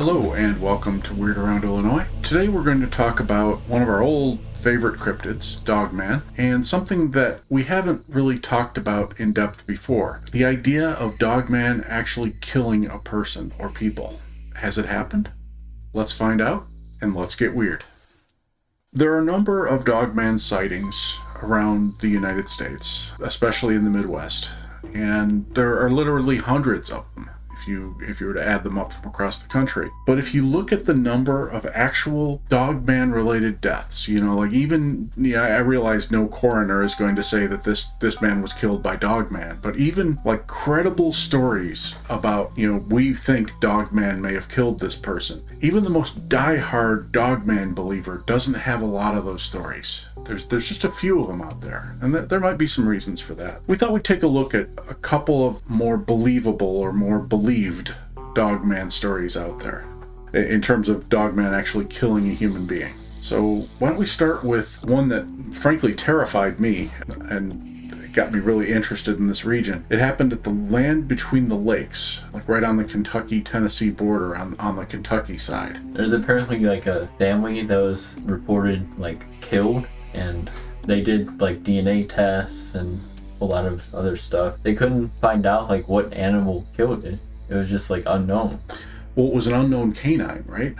Hello and welcome to Weird Around Illinois. Today we're going to talk about one of our old favorite cryptids, Dogman, and something that we haven't really talked about in depth before. The idea of Dogman actually killing a person or people. Has it happened? Let's find out and let's get weird. There are a number of Dogman sightings around the United States, especially in the Midwest, and there are literally hundreds of them. If you were to add them up from across the country. But if you look at the number of actual Dogman related deaths, I realize no coroner is going to say that this man was killed by Dogman, but even like credible stories about, we think Dogman may have killed this person. Even the most diehard Dogman believer doesn't have a lot of those stories. There's just a few of them out there, and there might be some reasons for that. We thought we'd take a look at a couple of more believable or more believed Dogman stories out there in terms of Dogman actually killing a human being. So why don't we start with one that frankly terrified me and got me really interested in this region. It happened at the land between the lakes, like right on the Kentucky-Tennessee border on the Kentucky side. There's apparently like a family that was reported killed, and they did DNA tests and a lot of other stuff. They couldn't find out what animal killed it. It was just unknown. Well, it was an unknown canine, right?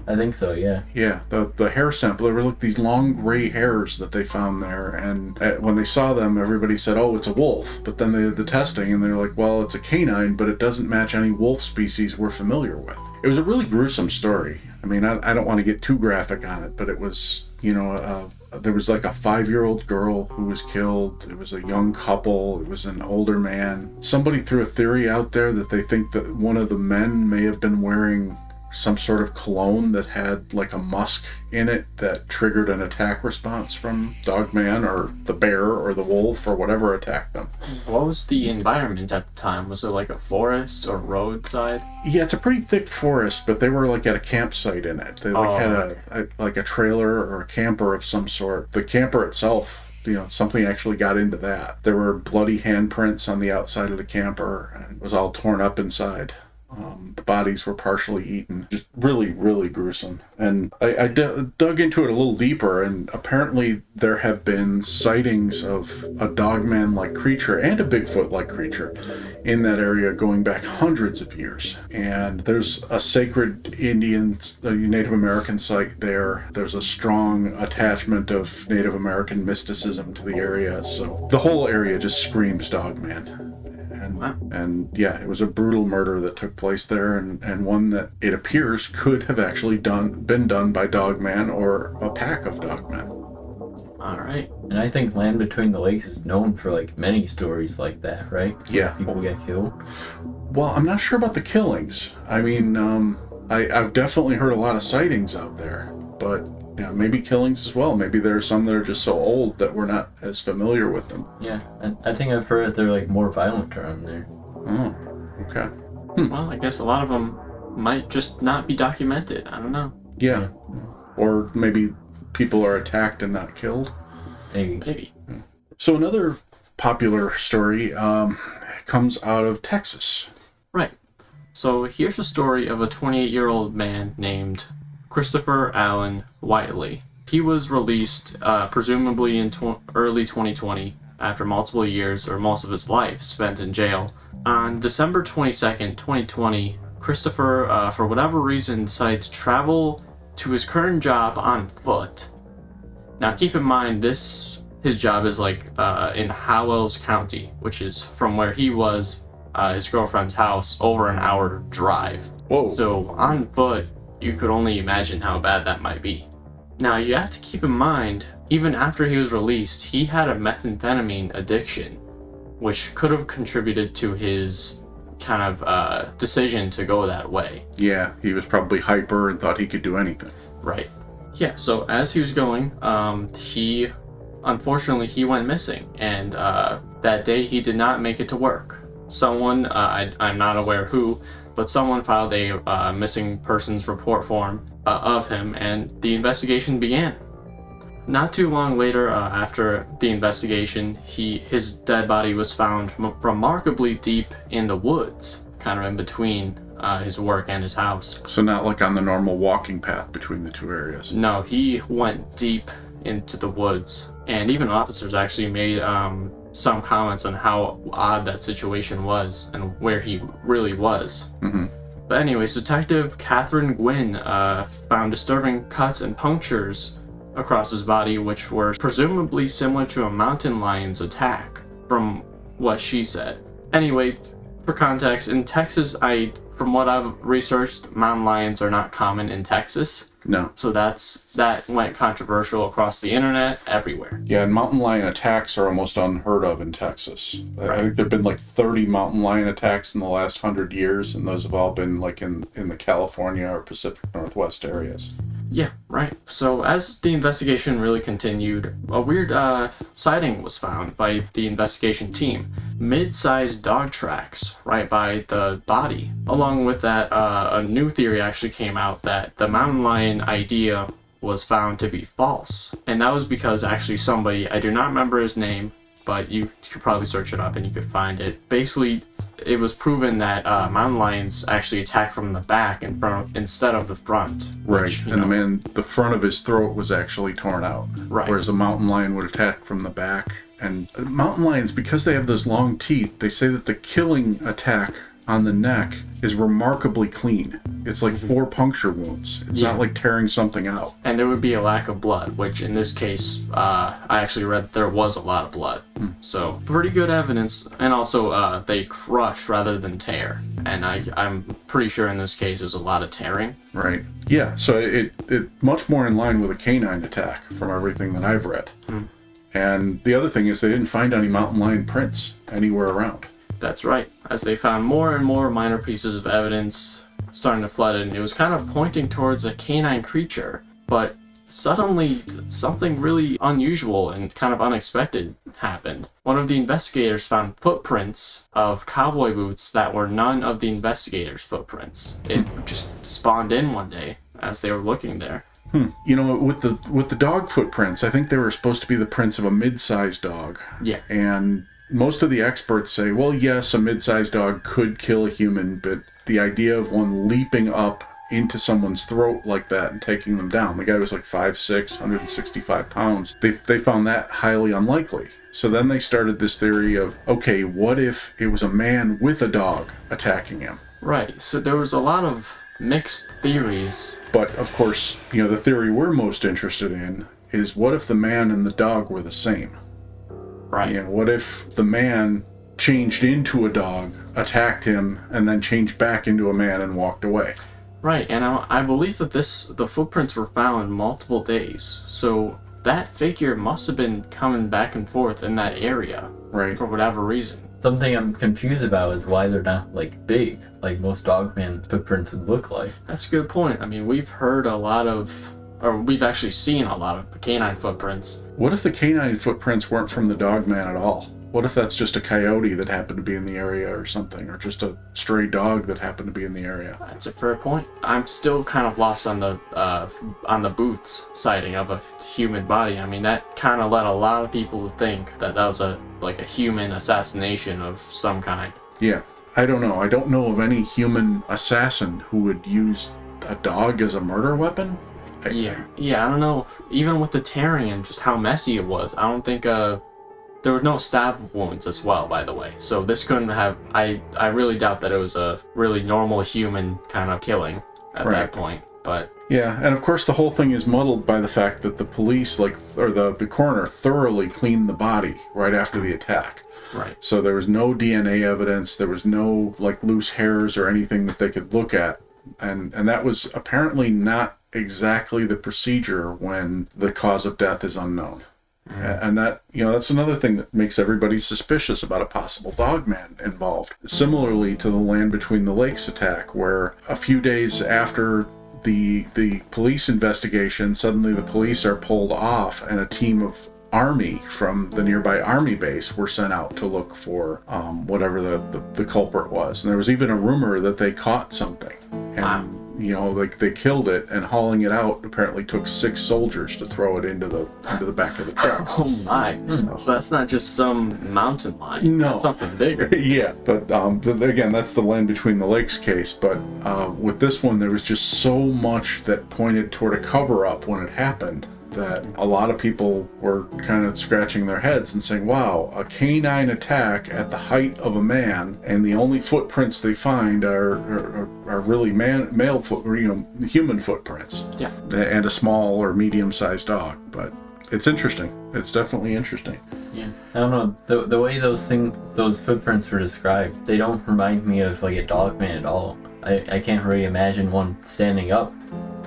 I think so, yeah. Yeah, the hair sample, there were these long gray hairs that they found there, and when they saw them, everybody said, oh, it's a wolf. But then they did the testing, and they're like, well, it's a canine, but it doesn't match any wolf species we're familiar with. It was a really gruesome story. I mean, I don't want to get too graphic on it, but it was, there was a 5-year-old girl who was killed. It was a young couple. It was an older man. Somebody threw a theory out there that they think that one of the men may have been wearing some sort of cologne that had a musk in it that triggered an attack response from Dogman or the bear or the wolf or whatever attacked them. What was the environment at the time? Was it a forest or roadside? Yeah, it's a pretty thick forest, but they were at a campsite in it. They had a trailer or a camper of some sort. The camper itself, something actually got into that. There were bloody handprints on the outside of the camper, and it was all torn up inside. The bodies were partially eaten. Just really, really gruesome. And I dug into it a little deeper, and apparently there have been sightings of a Dogman-like creature and a Bigfoot-like creature in that area going back hundreds of years. And there's a sacred Native American site there. There's a strong attachment of Native American mysticism to the area. So the whole area just screams Dogman. And yeah, it was a brutal murder that took place there, and one that it appears could have actually been done by Dogman or a pack of Dogmen. All right. And I think Land Between the Lakes is known for many stories like that, right? Yeah. People get killed. Well, I'm not sure about the killings. I mean, I've definitely heard a lot of sightings out there, but yeah, maybe killings as well. Maybe there are some that are just so old that we're not as familiar with them. Yeah, and I think I've heard that they're more violent around there. Oh, okay. Well, I guess a lot of them might just not be documented. I don't know. Yeah. Or maybe people are attacked and not killed. Maybe. Yeah. So another popular story comes out of Texas. Right. So here's a story of a 28-year-old man named Christopher Allen Whiteley. He was released presumably in early 2020 after multiple years or most of his life spent in jail. On December 22nd, 2020, Christopher, for whatever reason, decided to travel to his current job on foot. Now keep in mind, his job is in Howells County, which is from where he was, his girlfriend's house, over an hour drive. Whoa. So on foot, you could only imagine how bad that might be. Now, you have to keep in mind, even after he was released, he had a methamphetamine addiction, which could have contributed to his kind of decision to go that way. Yeah, he was probably hyper and thought he could do anything. Right. Yeah, so as he was going, unfortunately, he went missing, and that day he did not make it to work. Someone, I'm not aware who, but someone filed a missing persons report form of him, and the investigation began. Not too long later, after the investigation, his dead body was found remarkably deep in the woods, kind of in between his work and his house. So not like on the normal walking path between the two areas. No, he went deep into the woods, and even officers actually made some comments on how odd that situation was and where he really was. Mm-hmm. But anyways, Detective Catherine Gwynn found disturbing cuts and punctures across his body, which were presumably similar to a mountain lion's attack, from what she said. Anyway, for context, in Texas, from what I've researched, mountain lions are not common in Texas. No. So that went controversial across the internet, everywhere. Yeah, and mountain lion attacks are almost unheard of in Texas. Right. I think there have been like 30 mountain lion attacks in the last 100 years, and those have all been like in the California or Pacific Northwest areas. Yeah, right. So as the investigation really continued, a weird sighting was found by the investigation team. Mid-sized dog tracks right by the body. Along with that, a new theory actually came out that the mountain lion idea was found to be false. And that was because actually somebody, I do not remember his name, but you could probably search it up and you could find it. Basically, it was proven that mountain lions actually attack from the back and front instead of the front. Right, Which, and the front of his throat was actually torn out. Right. Whereas a mountain lion would attack from the back. And mountain lions, because they have those long teeth, they say that the killing attack on the neck is remarkably clean. It's like 4 puncture wounds. It's not like tearing something out. And there would be a lack of blood, which in this case, I actually read there was a lot of blood. So pretty good evidence. And also they crush rather than tear. And I'm pretty sure in this case there's a lot of tearing. Right. Yeah, so it much more in line with a canine attack from everything that I've read. And the other thing is they didn't find any mountain lion prints anywhere around. That's right, as they found more and more minor pieces of evidence starting to flood in. It was kind of pointing towards a canine creature, but suddenly something really unusual and kind of unexpected happened. One of the investigators found footprints of cowboy boots that were none of the investigators' footprints. It just spawned in one day as they were looking there. You know, with the dog footprints, I think they were supposed to be the prints of a mid-sized dog. Yeah. And most of the experts say, well, yes, a mid-sized dog could kill a human, but the idea of one leaping up into someone's throat like that and taking them down, the guy was like 5'6", 165 pounds, they found that highly unlikely. So then they started this theory of, okay, what if it was a man with a dog attacking him? Right, so there was a lot of mixed theories. But of course, you know, the theory we're most interested in is what if the man and the dog were the same? Right. You know, what if the man changed into a dog, attacked him, and then changed back into a man and walked away? Right, and I believe that the footprints were found multiple days, so that figure must have been coming back and forth in that area, Right. for whatever reason. Something I'm confused about is why they're not like big, like most Dogman footprints would look like. That's a good point. I mean, we've actually seen a lot of canine footprints. What if the canine footprints weren't from the Dogman at all? What if that's just a coyote that happened to be in the area or something, or just a stray dog that happened to be in the area? That's a fair point. I'm still kind of lost on the boots sighting of a human body. I mean, that kind of led a lot of people to think that was a human assassination of some kind. Yeah, I don't know. I don't know of any human assassin who would use a dog as a murder weapon. Yeah, I don't know. Even with the tearing and just how messy it was, I don't think there were no stab wounds as well, by the way. So this couldn't have. I really doubt that it was a really normal human kind of killing at that point. But yeah, and of course the whole thing is muddled by the fact that the police, or the coroner, thoroughly cleaned the body right after the attack. right, So there was no DNA evidence. There was no loose hairs or anything that they could look at, and that was apparently not exactly the procedure when the cause of death is unknown. And that, that's another thing that makes everybody suspicious about a possible Dogman involved. Similarly to the Land Between the Lakes attack, where a few days after the police investigation, suddenly the police are pulled off and a team of army from the nearby army base were sent out to look for whatever the culprit was. And there was even a rumor that they caught something. And like they killed it, and hauling it out apparently took 6 soldiers to throw it into the back of the truck. Oh my! So that's not just some mountain lion. No. That's something bigger. Yeah, but again, that's the Land Between the Lakes case. But with this one, there was just so much that pointed toward a cover-up when it happened, that a lot of people were kind of scratching their heads and saying, wow, a canine attack at the height of a man, and the only footprints they find are really male human footprints. Yeah. And a small or medium-sized dog. But it's interesting. It's definitely interesting. Yeah, I don't know, the way those footprints were described, they don't remind me of like a Dogman at all. I can't really imagine one standing up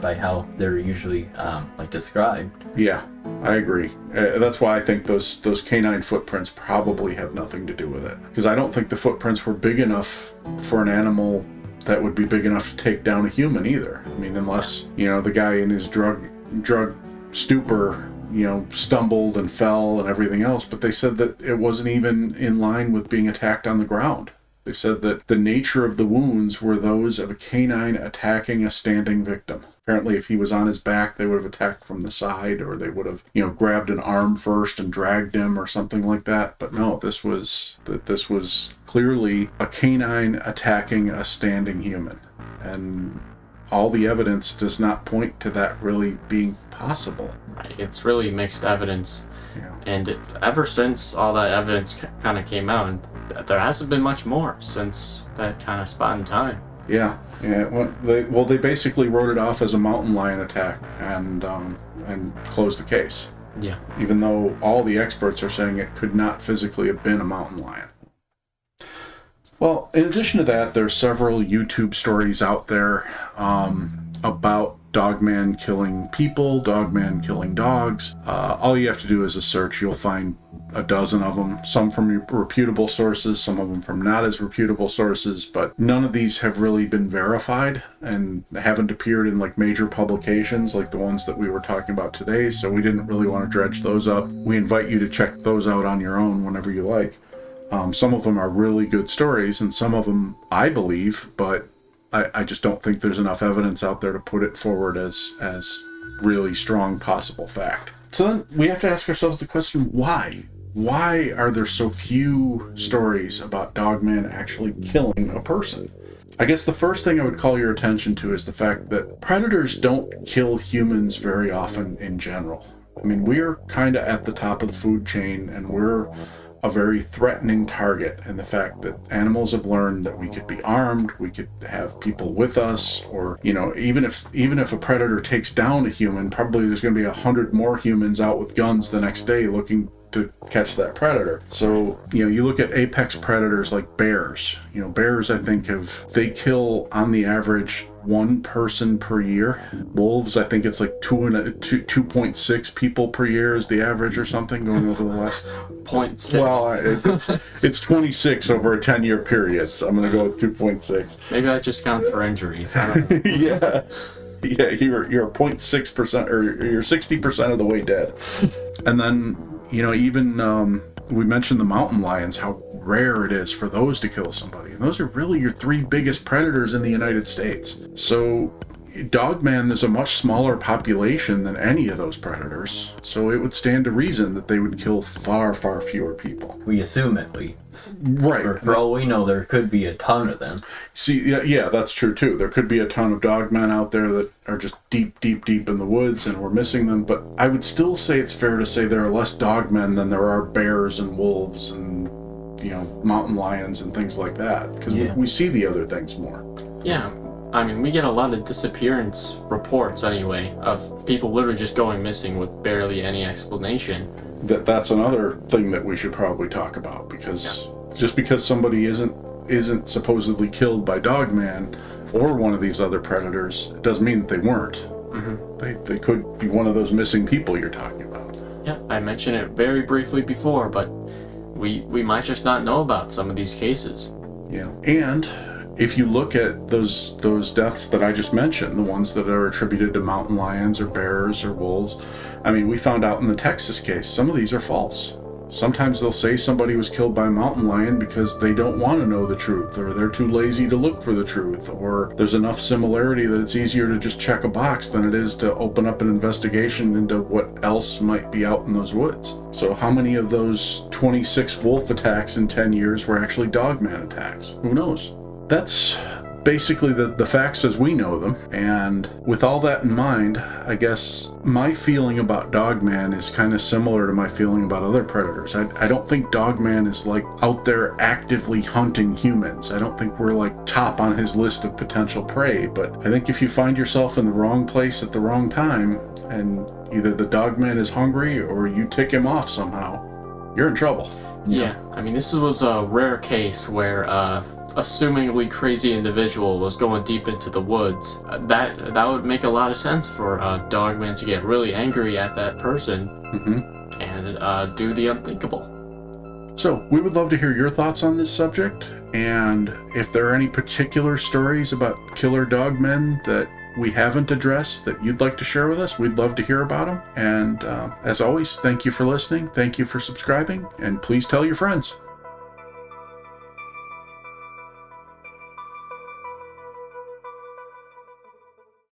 by how they're usually like described. Yeah, I agree. That's why I think those canine footprints probably have nothing to do with it, because I don't think the footprints were big enough for an animal that would be big enough to take down a human either. I mean, unless the guy in his drug stupor stumbled and fell and everything else, but they said that it wasn't even in line with being attacked on the ground. They said that the nature of the wounds were those of a canine attacking a standing victim. Apparently, if he was on his back, they would have attacked from the side, or they would have, grabbed an arm first and dragged him or something like that. But no, this was clearly a canine attacking a standing human. And all the evidence does not point to that really being possible. Right. It's really mixed evidence. Yeah. And ever since all that evidence kind of came out, and there hasn't been much more since that kind of spot in time. Yeah. They basically wrote it off as a mountain lion attack and closed the case. Yeah. Even though all the experts are saying it could not physically have been a mountain lion. Well, in addition to that, there's several YouTube stories out there about Dogman killing people, Dogman killing dogs. All you have to do is a search. You'll find a dozen of them, some from reputable sources, some of them from not as reputable sources, but none of these have really been verified and haven't appeared in like major publications like the ones that we were talking about today, so we didn't really want to dredge those up. We invite you to check those out on your own whenever you like. Some of them are really good stories, and some of them I believe, but I just don't think there's enough evidence out there to put it forward as really strong possible fact. So then we have to ask ourselves the question, why? Why are there so few stories about Dogman actually killing a person? I guess the first thing I would call your attention to is the fact that predators don't kill humans very often in general. I mean, we're kind of at the top of the food chain, and we're a very threatening target, and the fact that animals have learned that we could be armed, we could have people with us, or even if a predator takes down a human, probably there's going to be 100 more humans out with guns the next day looking to catch that predator. So you look at apex predators like bears. Bears, I think, they kill on the average 1 person per year. Wolves, I think it's like 2.6 people per year is the average or something, going over the last 0.6. Well, it's 26 over a 10-year period, so I'm going to go with 2.6. Maybe that just counts for injuries. I don't know. Yeah, you're 0.6%, or you're 60% of the way dead. And then even we mentioned the mountain lions, how rare it is for those to kill somebody. And those are really your 3 biggest predators in the United States. So Dogman, there's a much smaller population than any of those predators. So it would stand to reason that they would kill far, far fewer people. We assume at least. Right. For all we know, there could be a ton of them. See, yeah, that's true too. There could be a ton of Dogmen out there that are just deep in the woods, and we're missing them. But I would still say it's fair to say there are less Dogmen than there are bears and wolves and mountain lions and things like that, because we see the other things more. Yeah. I mean, we get a lot of disappearance reports anyway, of people literally just going missing with barely any explanation. That's another thing that we should probably talk about, because just because somebody isn't supposedly killed by Dogman or one of these other predators, it doesn't mean that they weren't. Mm-hmm. They could be one of those missing people you're talking about. Yeah, I mentioned it very briefly before, but we might just not know about some of these cases. Yeah, and if you look at those deaths that I just mentioned, the ones that are attributed to mountain lions or bears or wolves, I mean, we found out in the Texas case, some of these are false. Sometimes they'll say somebody was killed by a mountain lion because they don't want to know the truth, or they're too lazy to look for the truth, or there's enough similarity that it's easier to just check a box than it is to open up an investigation into what else might be out in those woods. So how many of those 26 wolf attacks in 10 years were actually Dogman attacks? Who knows? That's basically the facts as we know them. And with all that in mind, I guess my feeling about Dogman is kind of similar to my feeling about other predators. I don't think Dogman is like out there actively hunting humans. I don't think we're like top on his list of potential prey, but I think if you find yourself in the wrong place at the wrong time, and either the Dogman is hungry or you tick him off somehow, you're in trouble. Yeah, I mean, this was a rare case where assumingly crazy individual was going deep into the woods. That would make a lot of sense for Dogman to get really angry at that person and do the unthinkable. So we would love to hear your thoughts on this subject, and if there are any particular stories about killer dogmen that we haven't addressed that you'd like to share with us, we'd love to hear about them. And as always, thank you for listening, thank you for subscribing, and please tell your friends.